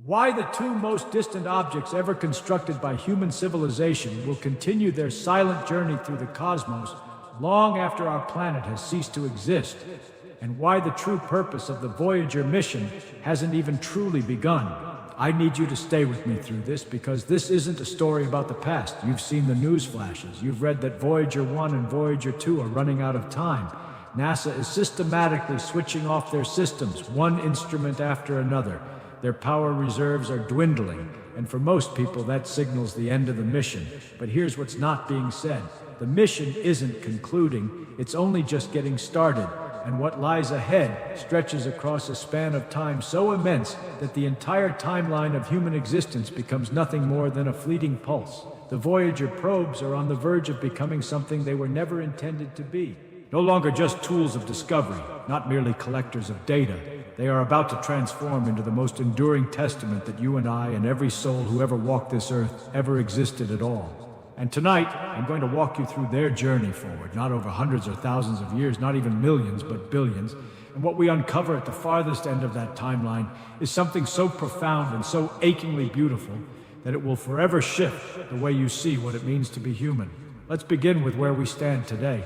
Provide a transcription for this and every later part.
Why the two most distant objects ever constructed by human civilization will continue their silent journey through the cosmos long after our planet has ceased to exist, and why the true purpose of the Voyager mission hasn't even truly begun. I need you to stay with me through this, because this isn't a story about the past. You've seen the news flashes. You've read that Voyager 1 and Voyager 2 are running out of time. NASA is systematically switching off their systems, one instrument after another. Their power reserves are dwindling, and for most people that signals the end of the mission. But here's what's not being said. The mission isn't concluding, it's only just getting started, and what lies ahead stretches across a span of time so immense that the entire timeline of human existence becomes nothing more than a fleeting pulse. The Voyager probes are on the verge of becoming something they were never intended to be. No longer just tools of discovery, not merely collectors of data. They are about to transform into the most enduring testament that you and I and every soul who ever walked this earth ever existed at all. And tonight, I'm going to walk you through their journey forward, not over hundreds or thousands of years, not even millions, but billions. And what we uncover at the farthest end of that timeline is something so profound and so achingly beautiful that it will forever shift the way you see what it means to be human. Let's begin with where we stand today,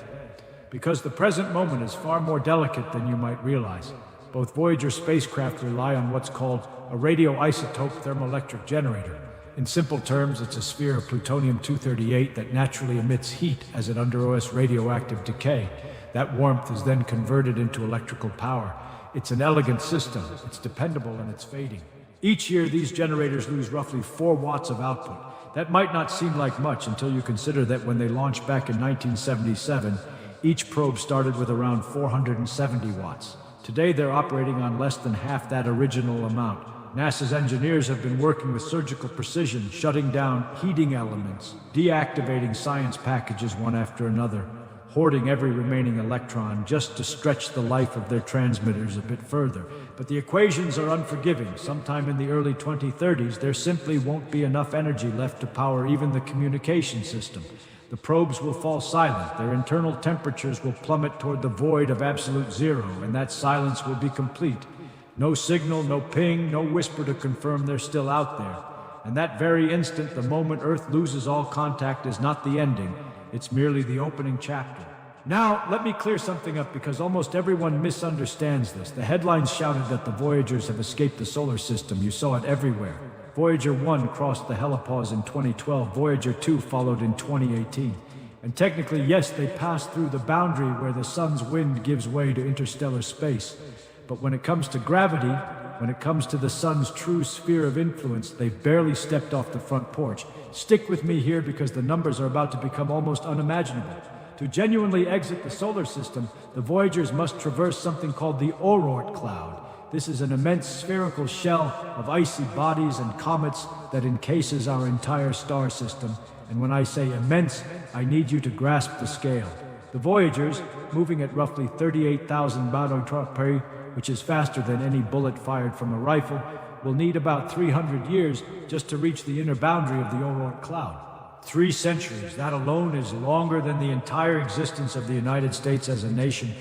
because the present moment is far more delicate than you might realize. Both Voyager spacecraft rely on what's called a radioisotope thermoelectric generator. In simple terms, it's a sphere of plutonium-238 that naturally emits heat as it undergoes radioactive decay. That warmth is then converted into electrical power. It's an elegant system, it's dependable, and it's fading. Each year, these generators lose roughly 4 watts of output. That might not seem like much until you consider that when they launched back in 1977, each probe started with around 470 watts. Today, they're operating on less than half that original amount. NASA's engineers have been working with surgical precision, shutting down heating elements, deactivating science packages one after another, hoarding every remaining electron just to stretch the life of their transmitters a bit further. But the equations are unforgiving. Sometime in the early 2030s, there simply won't be enough energy left to power even the communication system. The probes will fall silent, their internal temperatures will plummet toward the void of absolute zero, and that silence will be complete. No signal, no ping, no whisper to confirm they're still out there. And that very instant, the moment Earth loses all contact, is not the ending, it's merely the opening chapter. Now, let me clear something up, because almost everyone misunderstands this. The headlines shouted that the Voyagers have escaped the solar system. You saw it everywhere. Voyager 1 crossed the helipause in 2012, Voyager 2 followed in 2018. And technically, yes, they passed through the boundary where the sun's wind gives way to interstellar space. But when it comes to gravity, when it comes to the sun's true sphere of influence, they've barely stepped off the front porch. Stick with me here, because the numbers are about to become almost unimaginable. To genuinely exit the solar system, the Voyagers must traverse something called the Oort cloud. This is an immense spherical shell of icy bodies and comets that encases our entire star system. And when I say immense, I need you to grasp the scale. The Voyagers, moving at roughly 38,000 km/h, which is faster than any bullet fired from a rifle, will need about 300 years just to reach the inner boundary of the Oort cloud. 3 centuries, that alone is longer than the entire existence of the United States as a nation.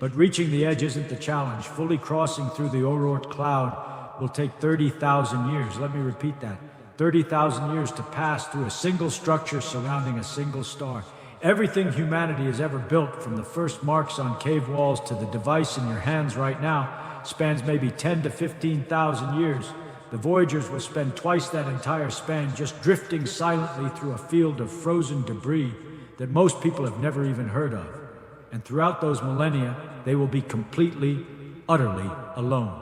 But reaching the edge isn't the challenge. Fully crossing through the Oort cloud will take 30,000 years. Let me repeat that. 30,000 years to pass through a single structure surrounding a single star. Everything humanity has ever built, from the first marks on cave walls to the device in your hands right now, spans maybe 10 to 15,000 years. The Voyagers will spend twice that entire span just drifting silently through a field of frozen debris that most people have never even heard of. And throughout those millennia, they will be completely, utterly alone.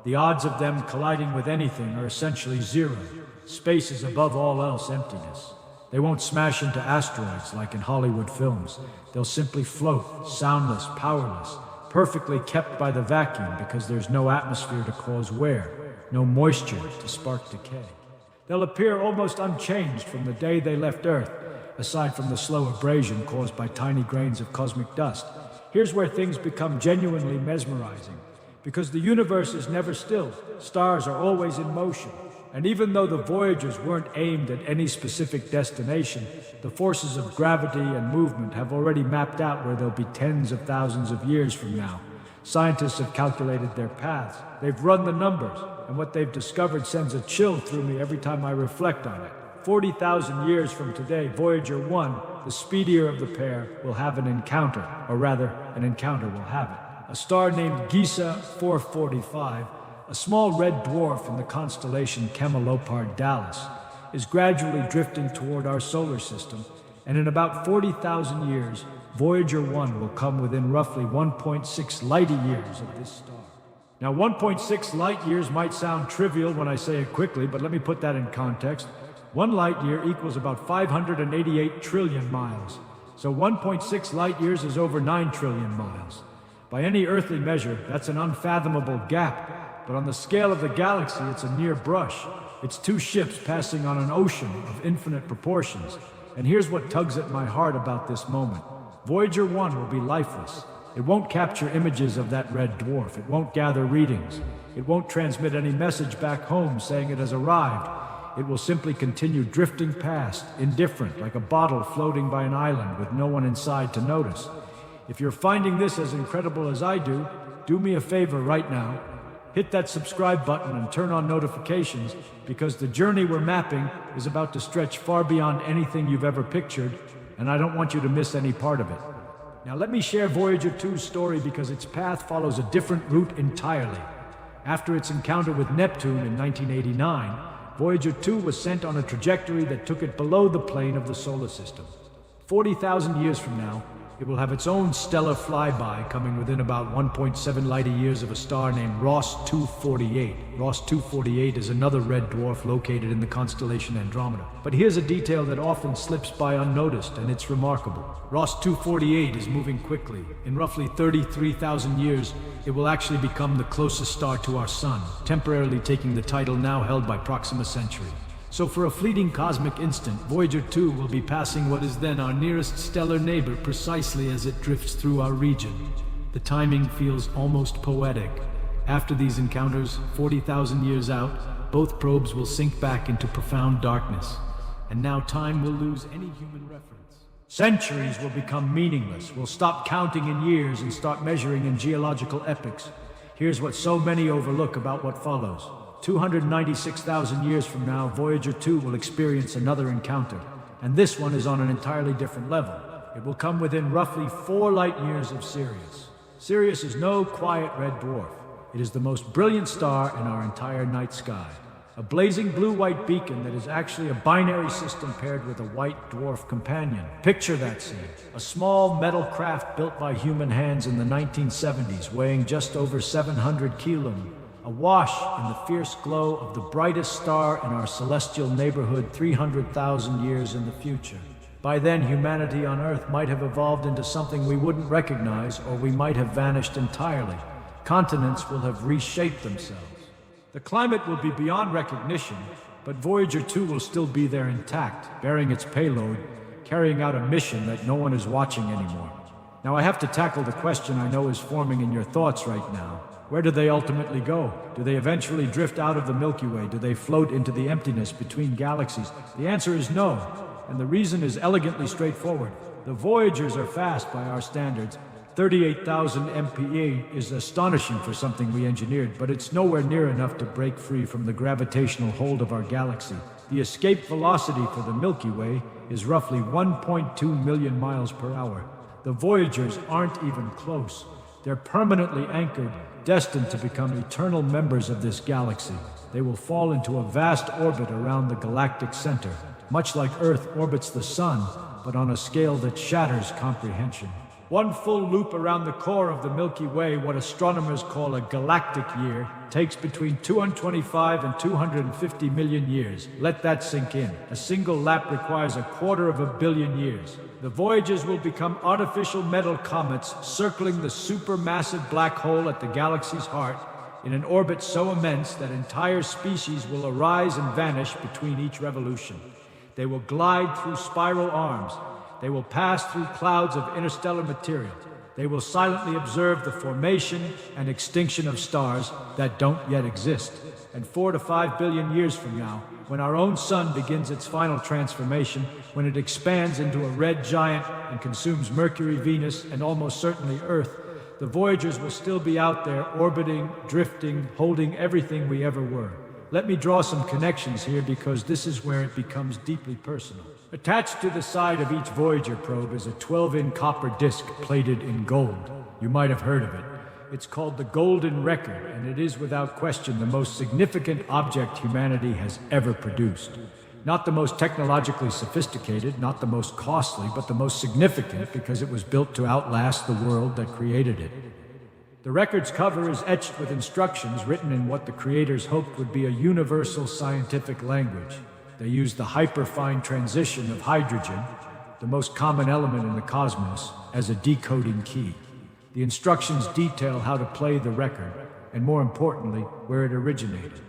The odds of them colliding with anything are essentially zero. Space is above all else emptiness. They won't smash into asteroids like in Hollywood films. They'll simply float, soundless, powerless, perfectly kept by the vacuum, because there's no atmosphere to cause wear, no moisture to spark decay. They'll appear almost unchanged from the day they left Earth, aside from the slow abrasion caused by tiny grains of cosmic dust. Here's where things become genuinely mesmerizing, because the universe is never still. Stars are always in motion. And even though the Voyagers weren't aimed at any specific destination, the forces of gravity and movement have already mapped out where they'll be tens of thousands of years from now. Scientists have calculated their paths. They've run the numbers. and what they've discovered sends a chill through me every time I reflect on it. 40,000 years from today, Voyager 1, the speedier of the pair, will have an encounter, or rather, an encounter will have it. A star named Giza 445, a small red dwarf in the constellation Camelopard-Dallas, is gradually drifting toward our solar system, and in about 40,000 years, Voyager 1 will come within roughly 1.6 light-years of this star. Now, 1.6 light-years might sound trivial when I say it quickly, but let me put that in context. 1 light-year equals about 588 trillion miles. So 1.6 light-years is over 9 trillion miles. By any earthly measure, that's an unfathomable gap. But on the scale of the galaxy, it's a near brush. It's 2 ships passing on an ocean of infinite proportions. And here's what tugs at my heart about this moment. Voyager 1 will be lifeless. It won't capture images of that red dwarf. It won't gather readings. It won't transmit any message back home saying it has arrived. It will simply continue drifting past, indifferent, like a bottle floating by an island with no one inside to notice. If you're finding this as incredible as I do, do me a favor right now. Hit that subscribe button and turn on notifications, because the journey we're mapping is about to stretch far beyond anything you've ever pictured, and I don't want you to miss any part of it. Now let me share Voyager 2's story because its path follows a different route entirely. After its encounter with Neptune in 1989, Voyager 2 was sent on a trajectory that took it below the plane of the solar system. 40,000 years from now, it will have its own stellar flyby, coming within about 1.7 light-years of a star named Ross 248. Ross 248 is another red dwarf located in the constellation Andromeda. But here's a detail that often slips by unnoticed, and it's remarkable. Ross 248 is moving quickly. In roughly 33,000 years, it will actually become the closest star to our Sun, temporarily taking the title now held by Proxima Centauri. So for a fleeting cosmic instant, Voyager 2 will be passing what is then our nearest stellar neighbor precisely as it drifts through our region. The timing feels almost poetic. After these encounters, 40,000 years out, both probes will sink back into profound darkness. And now time will lose any human reference. Centuries will become meaningless. We'll stop counting in years and start measuring in geological epochs. Here's what so many overlook about what follows. 296,000 years from now, Voyager 2 will experience another encounter, and this one is on an entirely different level. It will come within roughly 4 light-years of Sirius. Sirius is no quiet red dwarf. It is the most brilliant star in our entire night sky. A blazing blue-white beacon that is actually a binary system paired with a white dwarf companion. Picture that scene. A small metal craft built by human hands in the 1970s, weighing just over 700 kilos. Awash in the fierce glow of the brightest star in our celestial neighborhood 300,000 years in the future. By then, humanity on Earth might have evolved into something we wouldn't recognize, or we might have vanished entirely. Continents will have reshaped themselves. The climate will be beyond recognition, but Voyager 2 will still be there intact, bearing its payload, carrying out a mission that no one is watching anymore. Now I have to tackle the question I know is forming in your thoughts right now. Where do they ultimately go? Do they eventually drift out of the Milky Way? Do they float into the emptiness between galaxies? The answer is no, and the reason is elegantly straightforward. The Voyagers are fast by our standards. 38,000 MPa is astonishing for something we engineered, but it's nowhere near enough to break free from the gravitational hold of our galaxy. The escape velocity for the Milky Way is roughly 1.2 million miles per hour. The Voyagers aren't even close. They're permanently anchored, destined to become eternal members of this galaxy. They will fall into a vast orbit around the galactic center, much like Earth orbits the Sun, but on a scale that shatters comprehension. One full loop around the core of the Milky Way, what astronomers call a galactic year, takes between 225 and 250 million years. Let that sink in. A single lap requires 250 million years. The Voyagers will become artificial metal comets circling the supermassive black hole at the galaxy's heart in an orbit so immense that entire species will arise and vanish between each revolution. They will glide through spiral arms. They will pass through clouds of interstellar material. They will silently observe the formation and extinction of stars that don't yet exist. And 4 to 5 billion years from now, when our own sun begins its final transformation, when it expands into a red giant and consumes Mercury, Venus, and almost certainly Earth, the Voyagers will still be out there orbiting, drifting, holding everything we ever were. Let me draw some connections here because this is where it becomes deeply personal. Attached to the side of each Voyager probe is a 12-inch copper disc plated in gold. You might have heard of it. It's called the Golden Record, and it is without question the most significant object humanity has ever produced. Not the most technologically sophisticated, not the most costly, but the most significant because it was built to outlast the world that created it. The record's cover is etched with instructions written in what the creators hoped would be a universal scientific language. They used the hyperfine transition of hydrogen, the most common element in the cosmos, as a decoding key. The instructions detail how to play the record, and more importantly, where it originated.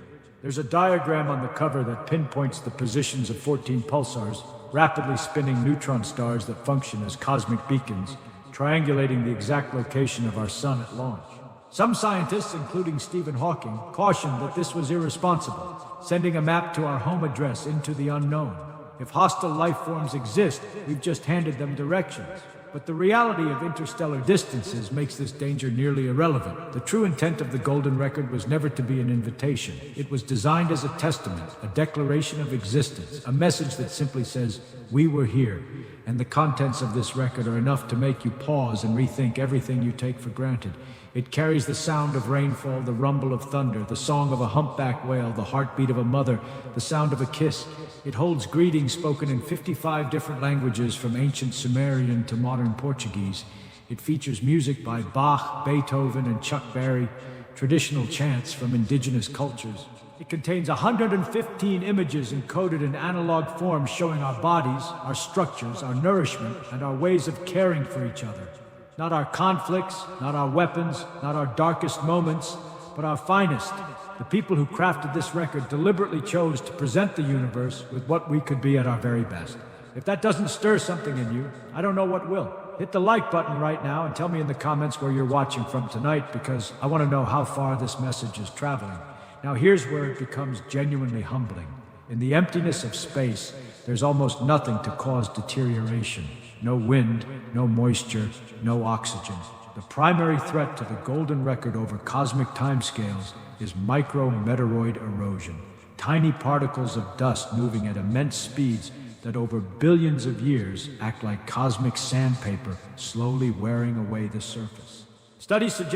There's a diagram on the cover that pinpoints the positions of 14 pulsars, rapidly spinning neutron stars that function as cosmic beacons, triangulating the exact location of our sun at launch. Some scientists, including Stephen Hawking, cautioned that this was irresponsible, sending a map to our home address into the unknown. If hostile life forms exist, we've just handed them directions. But the reality of interstellar distances makes this danger nearly irrelevant. The true intent of the Golden Record was never to be an invitation. It was designed as a testament, a declaration of existence, a message that simply says, "We were here." And the contents of this record are enough to make you pause and rethink everything you take for granted. It carries the sound of rainfall, the rumble of thunder, the song of a humpback whale, the heartbeat of a mother, the sound of a kiss. It holds greetings spoken in 55 different languages from ancient Sumerian to modern Portuguese. It features music by Bach, Beethoven, and Chuck Berry, traditional chants from indigenous cultures. It contains 115 images encoded in analog form showing our bodies, our structures, our nourishment, and our ways of caring for each other. Not our conflicts, not our weapons, not our darkest moments, but our finest. The people who crafted this record deliberately chose to present the universe with what we could be at our very best. If that doesn't stir something in you, I don't know what will. Hit the like button right now and tell me in the comments where you're watching from tonight because I want to know how far this message is traveling. Now here's where it becomes genuinely humbling. In the emptiness of space, there's almost nothing to cause deterioration. No wind, no moisture, no oxygen. The primary threat to the Golden Record over cosmic timescales is micrometeoroid erosion. Tiny particles of dust moving at immense speeds that over billions of years act like cosmic sandpaper, slowly wearing away the surface. Studies suggest